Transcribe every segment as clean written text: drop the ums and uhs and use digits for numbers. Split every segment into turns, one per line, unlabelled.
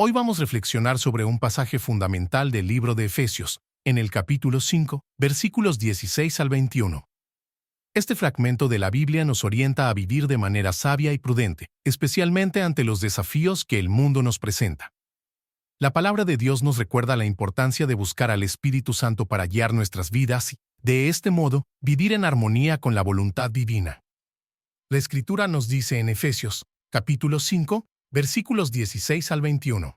Hoy vamos a reflexionar sobre un pasaje fundamental del libro de Efesios, en el capítulo 5, versículos 16 al 21. Este fragmento de la Biblia nos orienta a vivir de manera sabia y prudente, especialmente ante los desafíos que el mundo nos presenta. La palabra de Dios nos recuerda la importancia de buscar al Espíritu Santo para guiar nuestras vidas y, de este modo, vivir en armonía con la voluntad divina. La Escritura nos dice en Efesios, capítulo 5, versículos 16 al 21.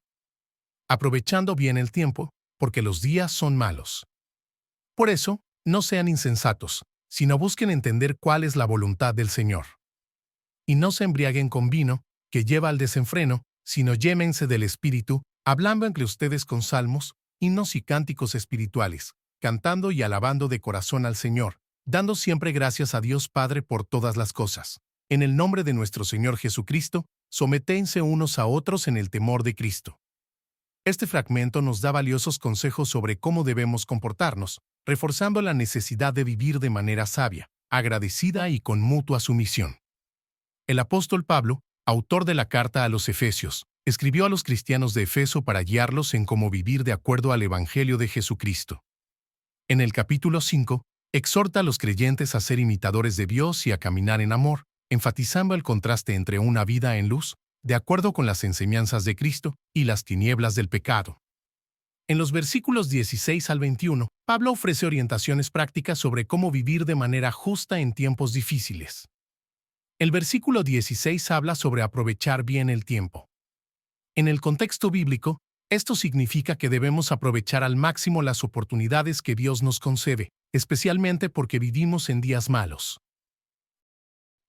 Aprovechando bien el tiempo, porque los días son malos. Por eso, no sean insensatos, sino busquen entender cuál es la voluntad del Señor. Y no se embriaguen con vino, que lleva al desenfreno, sino llémense del Espíritu, hablando entre ustedes con salmos, himnos y cánticos espirituales, cantando y alabando de corazón al Señor, dando siempre gracias a Dios Padre por todas las cosas. En el nombre de nuestro Señor Jesucristo, someténse unos a otros en el temor de Cristo. Este fragmento nos da valiosos consejos sobre cómo debemos comportarnos, reforzando la necesidad de vivir de manera sabia, agradecida y con mutua sumisión. El apóstol Pablo, autor de la carta a los Efesios, escribió a los cristianos de Efeso para guiarlos en cómo vivir de acuerdo al Evangelio de Jesucristo. En el capítulo 5, exhorta a los creyentes a ser imitadores de Dios y a caminar en amor, enfatizando el contraste entre una vida en luz, de acuerdo con las enseñanzas de Cristo, y las tinieblas del pecado. En los versículos 16 al 21, Pablo ofrece orientaciones prácticas sobre cómo vivir de manera justa en tiempos difíciles. El versículo 16 habla sobre aprovechar bien el tiempo. En el contexto bíblico, esto significa que debemos aprovechar al máximo las oportunidades que Dios nos concede, especialmente porque vivimos en días malos.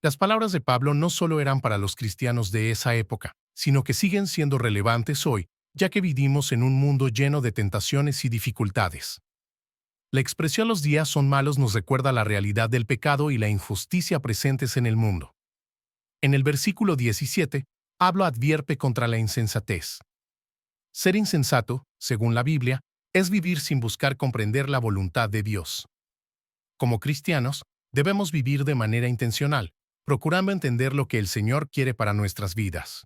Las palabras de Pablo no solo eran para los cristianos de esa época, sino que siguen siendo relevantes hoy, ya que vivimos en un mundo lleno de tentaciones y dificultades. La expresión "los días son malos" nos recuerda la realidad del pecado y la injusticia presentes en el mundo. En el versículo 17, Pablo advierte contra la insensatez. Ser insensato, según la Biblia, es vivir sin buscar comprender la voluntad de Dios. Como cristianos, debemos vivir de manera intencional, procurando entender lo que el Señor quiere para nuestras vidas.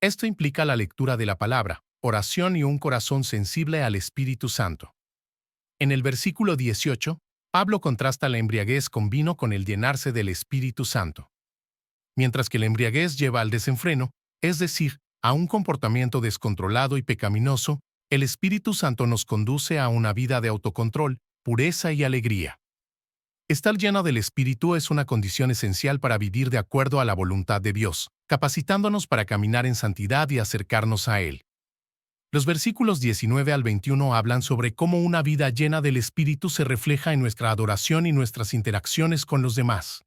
Esto implica la lectura de la palabra, oración y un corazón sensible al Espíritu Santo. En el versículo 18, Pablo contrasta la embriaguez con vino con el llenarse del Espíritu Santo. Mientras que la embriaguez lleva al desenfreno, es decir, a un comportamiento descontrolado y pecaminoso, el Espíritu Santo nos conduce a una vida de autocontrol, pureza y alegría. Estar lleno del Espíritu es una condición esencial para vivir de acuerdo a la voluntad de Dios, capacitándonos para caminar en santidad y acercarnos a Él. Los versículos 19 al 21 hablan sobre cómo una vida llena del Espíritu se refleja en nuestra adoración y nuestras interacciones con los demás.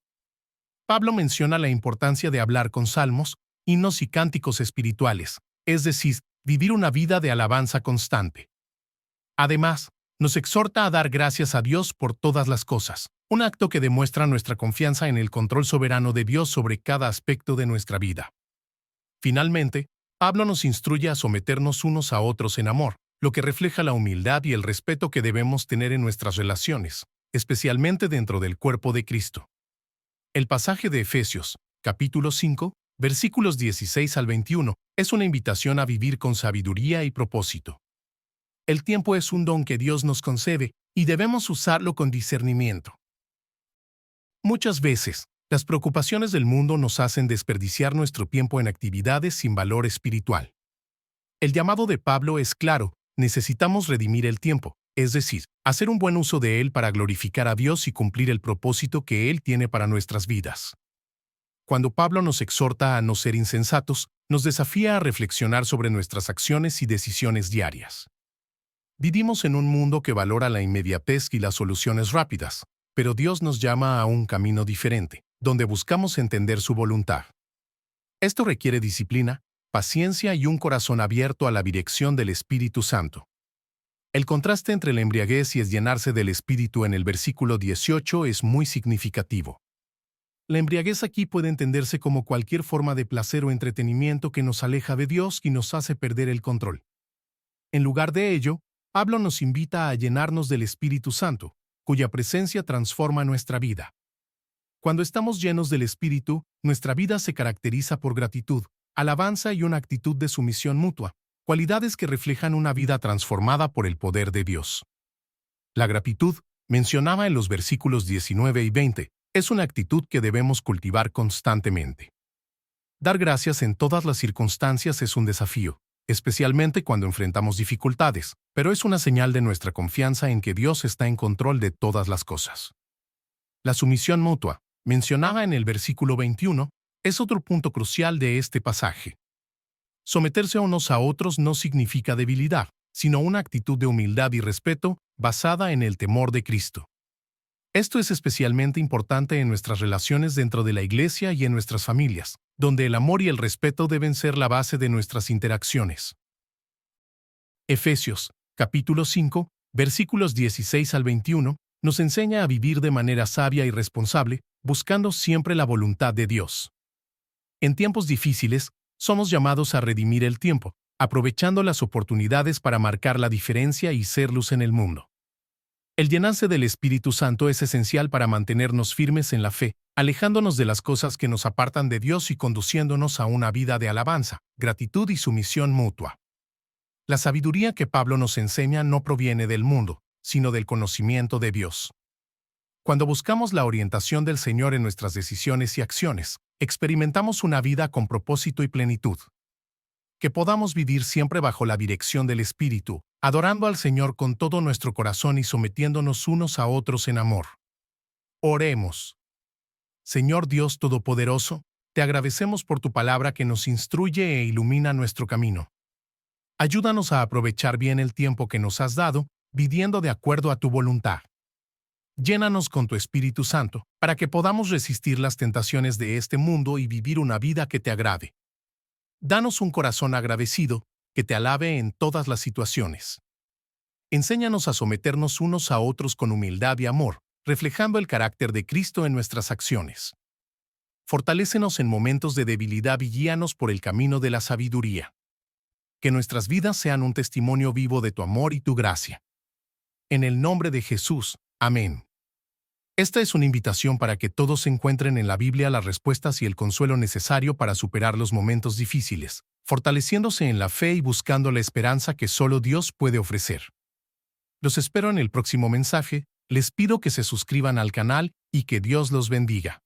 Pablo menciona la importancia de hablar con salmos, himnos y cánticos espirituales, es decir, vivir una vida de alabanza constante. Además, nos exhorta a dar gracias a Dios por todas las cosas, un acto que demuestra nuestra confianza en el control soberano de Dios sobre cada aspecto de nuestra vida. Finalmente, Pablo nos instruye a someternos unos a otros en amor, lo que refleja la humildad y el respeto que debemos tener en nuestras relaciones, especialmente dentro del cuerpo de Cristo. El pasaje de Efesios, capítulo 5, versículos 16 al 21, es una invitación a vivir con sabiduría y propósito. El tiempo es un don que Dios nos concede y debemos usarlo con discernimiento. Muchas veces, las preocupaciones del mundo nos hacen desperdiciar nuestro tiempo en actividades sin valor espiritual. El llamado de Pablo es claro: necesitamos redimir el tiempo, es decir, hacer un buen uso de él para glorificar a Dios y cumplir el propósito que Él tiene para nuestras vidas. Cuando Pablo nos exhorta a no ser insensatos, nos desafía a reflexionar sobre nuestras acciones y decisiones diarias. Vivimos en un mundo que valora la inmediatez y las soluciones rápidas, pero Dios nos llama a un camino diferente, donde buscamos entender su voluntad. Esto requiere disciplina, paciencia y un corazón abierto a la dirección del Espíritu Santo. El contraste entre la embriaguez y el llenarse del Espíritu en el versículo 18 es muy significativo. La embriaguez aquí puede entenderse como cualquier forma de placer o entretenimiento que nos aleja de Dios y nos hace perder el control. En lugar de ello, Pablo nos invita a llenarnos del Espíritu Santo, cuya presencia transforma nuestra vida. Cuando estamos llenos del Espíritu, nuestra vida se caracteriza por gratitud, alabanza y una actitud de sumisión mutua, cualidades que reflejan una vida transformada por el poder de Dios. La gratitud, mencionada en los versículos 19 y 20, es una actitud que debemos cultivar constantemente. Dar gracias en todas las circunstancias es un desafío, especialmente cuando enfrentamos dificultades, pero es una señal de nuestra confianza en que Dios está en control de todas las cosas. La sumisión mutua, mencionada en el versículo 21, es otro punto crucial de este pasaje. Someterse unos a otros no significa debilidad, sino una actitud de humildad y respeto basada en el temor de Cristo. Esto es especialmente importante en nuestras relaciones dentro de la Iglesia y en nuestras familias, donde el amor y el respeto deben ser la base de nuestras interacciones. Efesios, capítulo 5, versículos 16 al 21, nos enseña a vivir de manera sabia y responsable, buscando siempre la voluntad de Dios. En tiempos difíciles, somos llamados a redimir el tiempo, aprovechando las oportunidades para marcar la diferencia y ser luz en el mundo. El llenarse del Espíritu Santo es esencial para mantenernos firmes en la fe, alejándonos de las cosas que nos apartan de Dios y conduciéndonos a una vida de alabanza, gratitud y sumisión mutua. La sabiduría que Pablo nos enseña no proviene del mundo, sino del conocimiento de Dios. Cuando buscamos la orientación del Señor en nuestras decisiones y acciones, experimentamos una vida con propósito y plenitud. Que podamos vivir siempre bajo la dirección del Espíritu, adorando al Señor con todo nuestro corazón y sometiéndonos unos a otros en amor. Oremos. Señor Dios Todopoderoso, te agradecemos por tu palabra que nos instruye e ilumina nuestro camino. Ayúdanos a aprovechar bien el tiempo que nos has dado, viviendo de acuerdo a tu voluntad. Llénanos con tu Espíritu Santo, para que podamos resistir las tentaciones de este mundo y vivir una vida que te agrade. Danos un corazón agradecido, que te alabe en todas las situaciones. Enséñanos a someternos unos a otros con humildad y amor, reflejando el carácter de Cristo en nuestras acciones. Fortalécenos en momentos de debilidad y guíanos por el camino de la sabiduría. Que nuestras vidas sean un testimonio vivo de tu amor y tu gracia. En el nombre de Jesús. Amén. Esta es una invitación para que todos encuentren en la Biblia las respuestas y el consuelo necesario para superar los momentos difíciles, fortaleciéndose en la fe y buscando la esperanza que solo Dios puede ofrecer. Los espero en el próximo mensaje, les pido que se suscriban al canal y que Dios los bendiga.